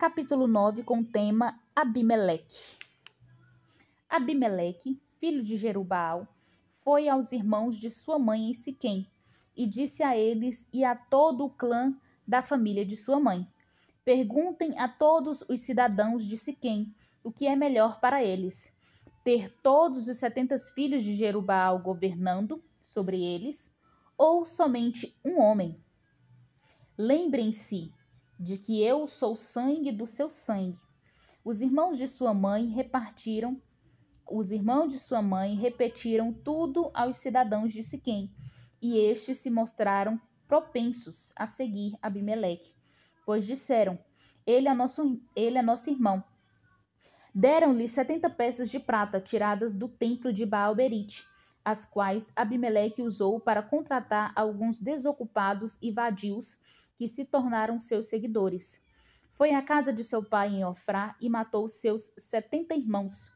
capítulo 9, com o tema Abimeleque. Abimeleque, filho de Jerubaal, foi aos irmãos de sua mãe em Siquém, e disse a eles e a todo o clã da família de sua mãe: perguntem a todos os cidadãos de Siquém o que é melhor para eles: ter todos os 70 filhos de Jerubaal governando sobre eles, ou somente um homem? Lembrem-se de que eu sou sangue do seu sangue. Os irmãos de sua mãe repetiram tudo aos cidadãos de Siquém, e estes se mostraram propensos a seguir Abimeleque, pois disseram: ele é nosso irmão. Deram-lhe 70 peças de prata tiradas do templo de Baal-Berite, as quais Abimeleque usou para contratar alguns desocupados e vadios que se tornaram seus seguidores. Foi à casa de seu pai em Ofrá e matou seus 70 irmãos,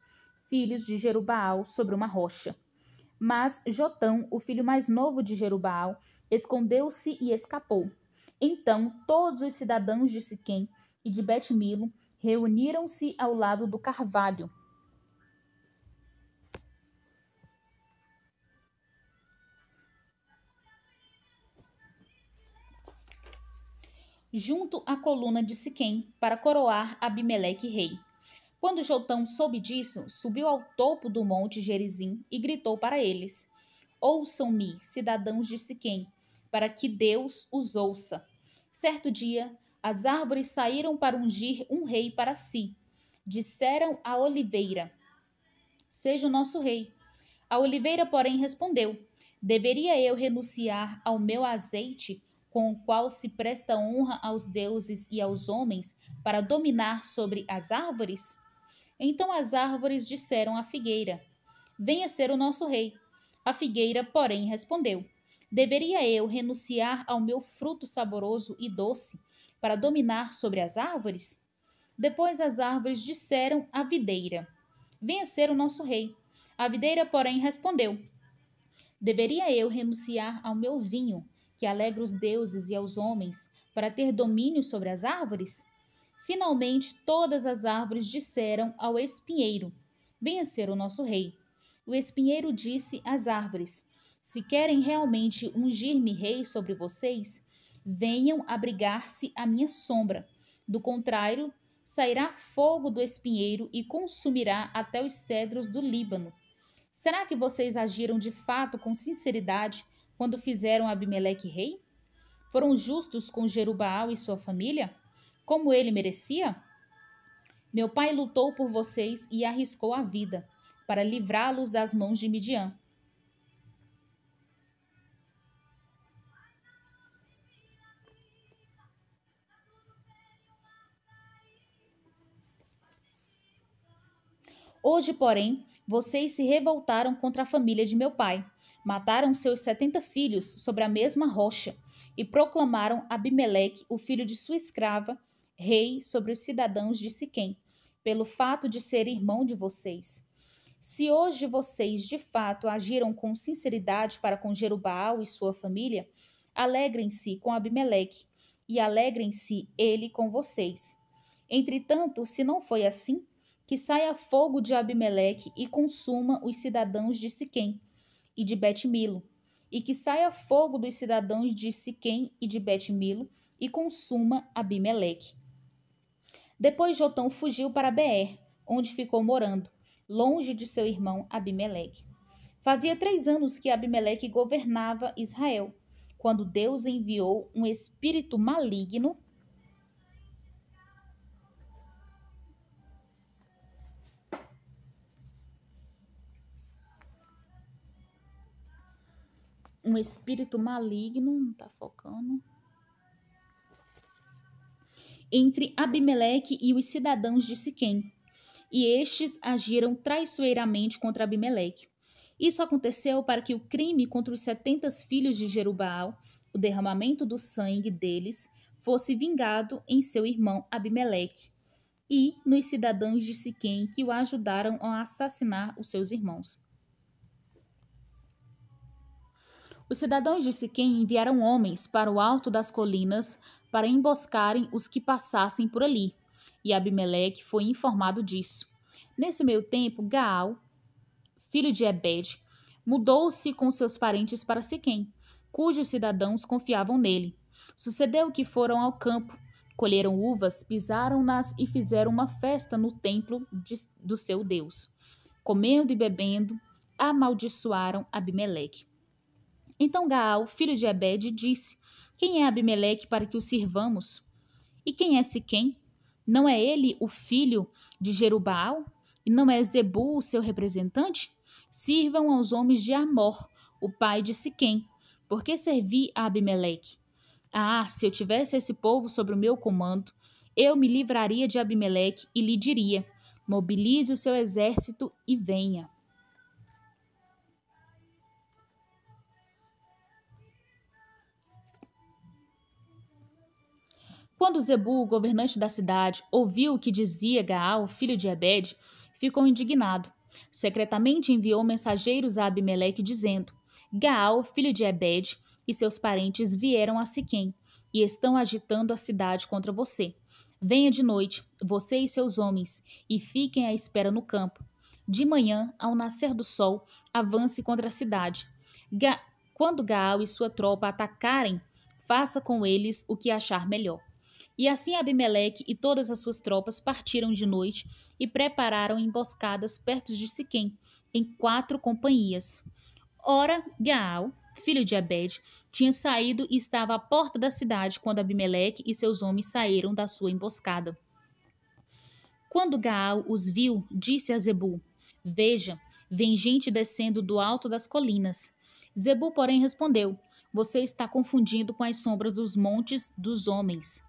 filhos de Jerubaal, sobre uma rocha. Mas Jotão, o filho mais novo de Jerubaal, escondeu-se e escapou. Então todos os cidadãos de Siquém e de Bet-Milo reuniram-se ao lado do carvalho, junto à coluna de Siquém, para coroar Abimeleque rei. Quando Jotão soube disso, subiu ao topo do monte Gerizim e gritou para eles: ouçam-me, cidadãos de Siquém, para que Deus os ouça. Certo dia, as árvores saíram para ungir um rei para si. Disseram à oliveira: seja o nosso rei. A oliveira, porém, respondeu: deveria eu renunciar ao meu azeite, com o qual se presta honra aos deuses e aos homens, para dominar sobre as árvores? Então as árvores disseram à figueira: venha ser o nosso rei. A figueira, porém, respondeu: deveria eu renunciar ao meu fruto saboroso e doce, para dominar sobre as árvores? Depois as árvores disseram à videira: venha ser o nosso rei. A videira, porém, respondeu: deveria eu renunciar ao meu vinho, que alegra os deuses e aos homens, para ter domínio sobre as árvores? Finalmente, todas as árvores disseram ao espinheiro: venha ser o nosso rei. O espinheiro disse às árvores: se querem realmente ungir-me rei sobre vocês, venham abrigar-se à minha sombra. Do contrário, sairá fogo do espinheiro e consumirá até os cedros do Líbano. Será que vocês agiram de fato com sinceridade quando fizeram Abimeleque rei? Foram justos com Jerubaal e sua família, como ele merecia? Meu pai lutou por vocês e arriscou a vida, para livrá-los das mãos de Midian. Hoje, porém, vocês se revoltaram contra a família de meu pai. Mataram seus 70 filhos sobre a mesma rocha e proclamaram Abimeleque, o filho de sua escrava, rei sobre os cidadãos de Siquém, pelo fato de ser irmão de vocês. Se hoje vocês de fato agiram com sinceridade para com Jerubaal e sua família, alegrem-se com Abimeleque e alegrem-se ele com vocês. Entretanto, se não foi assim, que saia fogo de Abimeleque e consuma os cidadãos de Siquém e de Bet-Milo, e que saia fogo dos cidadãos de Siquém e de Bet-Milo e consuma Abimeleque. Depois Jotão fugiu para Beer, onde ficou morando, longe de seu irmão Abimeleque. Fazia 3 anos que Abimeleque governava Israel, quando Deus enviou um espírito maligno não tá focando, entre Abimeleque e os cidadãos de Siquém, e estes agiram traiçoeiramente contra Abimeleque. Isso aconteceu para que o crime contra os 70 filhos de Jerubaal, o derramamento do sangue deles, fosse vingado em seu irmão Abimeleque e nos cidadãos de Siquém que o ajudaram a assassinar os seus irmãos. Os cidadãos de Siquém enviaram homens para o alto das colinas para emboscarem os que passassem por ali. e Abimeleque foi informado disso. Nesse meio tempo, Gaal, filho de Ebed, mudou-se com seus parentes para Siquém, cujos cidadãos confiavam nele. Sucedeu que foram ao campo, colheram uvas, pisaram-nas e fizeram uma festa no templo do seu Deus. Comendo e bebendo, amaldiçoaram Abimeleque. Então Gaal, filho de Ebed, disse: Quem é Abimeleque para que o sirvamos? E quem é Siquém? Não é ele o filho de Jerubaal? E não é Zebul o seu representante? Sirvam aos homens de Amor, o pai de Siquém. Por que servi a Abimeleque? Ah, se eu tivesse esse povo sob o meu comando, eu me livraria de Abimeleque e lhe diria: mobilize o seu exército e venha. Quando Zebul, governante da cidade, ouviu o que dizia Gaal, filho de Ebed, ficou indignado. Secretamente enviou mensageiros a Abimeleque dizendo: Gaal, filho de Ebed, e seus parentes vieram a Siquém e estão agitando a cidade contra você. Venha de noite, você e seus homens, e fiquem à espera no campo. De manhã, ao nascer do sol, avance contra a cidade. Quando Gaal e sua tropa atacarem, faça com eles o que achar melhor. E assim Abimeleque e todas as suas tropas partiram de noite e prepararam emboscadas perto de Siquém, em 4 companhias. Ora, Gaal, filho de Ebed, tinha saído e estava à porta da cidade quando Abimeleque e seus homens saíram da sua emboscada. Quando Gaal os viu, disse a Zebul: Veja, vem gente descendo do alto das colinas. Zebul, porém, respondeu: Você está confundindo com as sombras dos montes dos homens.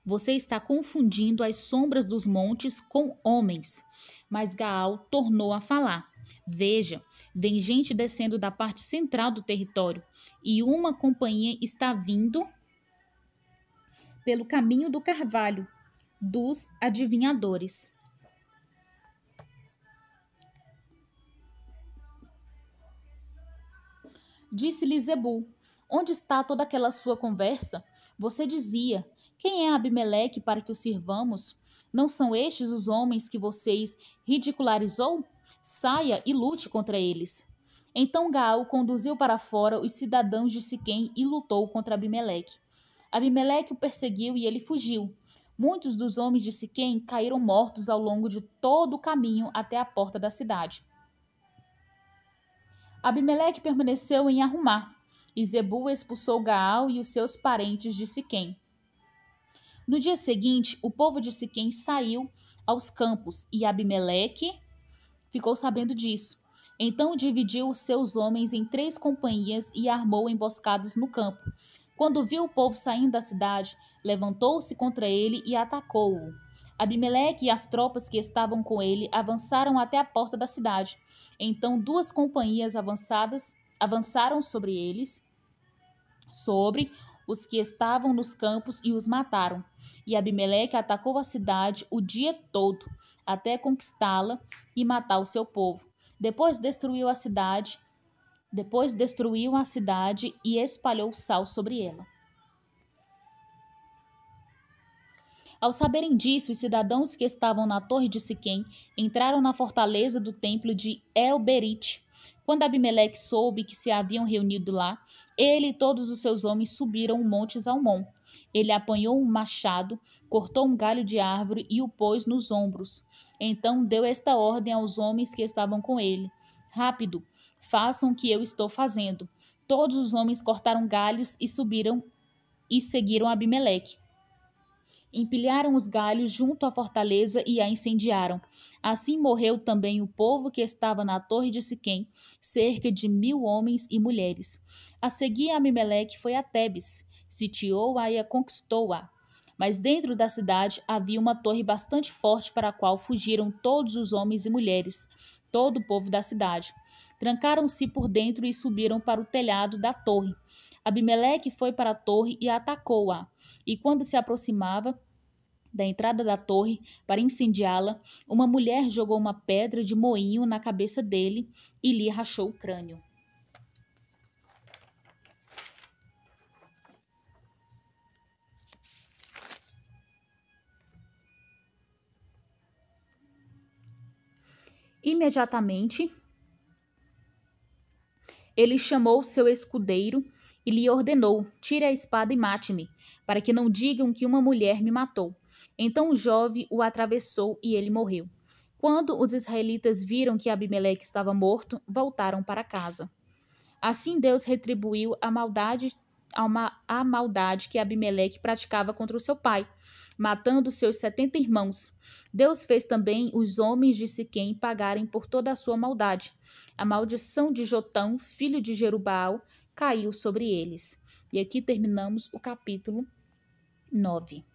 Você está confundindo as sombras dos montes com homens. Mas Gaal tornou a falar. Veja, vem gente descendo da parte central do território, e uma companhia está vindo pelo caminho do carvalho, dos adivinhadores. Disse-lhe Zebul: Onde está toda aquela sua conversa? Você dizia: Quem é Abimeleque para que o sirvamos? Não são estes os homens que vocês ridicularizou? Saia e lute contra eles. Então Gaal conduziu para fora os cidadãos de Siquém e lutou contra Abimeleque. Abimeleque o perseguiu e ele fugiu. Muitos dos homens de Siquém caíram mortos ao longo de todo o caminho até a porta da cidade. Abimeleque permaneceu em Arumá, e Zebul expulsou Gaal e os seus parentes de Siquém. No dia seguinte, o povo de Siquém saiu aos campos, e Abimeleque ficou sabendo disso. Então dividiu os seus homens em 3 companhias e armou emboscadas no campo. Quando viu o povo saindo da cidade, levantou-se contra ele e atacou-o. Abimeleque e as tropas que estavam com ele avançaram até a porta da cidade. Então 2 companhias avançaram sobre os que estavam nos campos e os mataram. E Abimeleque atacou a cidade o dia todo, até conquistá-la e matar o seu povo. Depois destruiu a cidade e espalhou sal sobre ela. Ao saberem disso, os cidadãos que estavam na torre de Siquém entraram na fortaleza do templo de El-Berite. Quando Abimeleque soube que se haviam reunido lá, ele e todos os seus homens subiram o monte Zalmon. Ele apanhou um machado, cortou um galho de árvore e o pôs nos ombros. Então deu esta ordem aos homens que estavam com ele: Rápido, façam o que eu estou fazendo. Todos os homens cortaram galhos e subiram e seguiram Abimeleque. Empilharam os galhos junto à fortaleza e a incendiaram. Assim morreu também o povo que estava na torre de Siquém, cerca de 1000 homens e mulheres. A seguir, Abimeleque foi a Tebes, sitiou-a e conquistou-a. Mas dentro da cidade havia uma torre bastante forte para a qual fugiram todos os homens e mulheres, todo o povo da cidade. Trancaram-se por dentro e subiram para o telhado da torre. Abimeleque foi para a torre e atacou-a. E quando se aproximava da entrada da torre para incendiá-la, uma mulher jogou uma pedra de moinho na cabeça dele e lhe rachou o crânio. Imediatamente, ele chamou seu escudeiro e lhe ordenou: tire a espada e mate-me, para que não digam que uma mulher me matou. Então o jovem o atravessou e ele morreu. Quando os israelitas viram que Abimeleque estava morto, voltaram para casa. Assim Deus retribuiu a maldade que Abimeleque praticava contra o seu pai, matando seus 70 irmãos. Deus fez também os homens de Siquém pagarem por toda a sua maldade. A maldição de Jotão, filho de Jerubbaal, caiu sobre eles. E aqui terminamos o capítulo 9.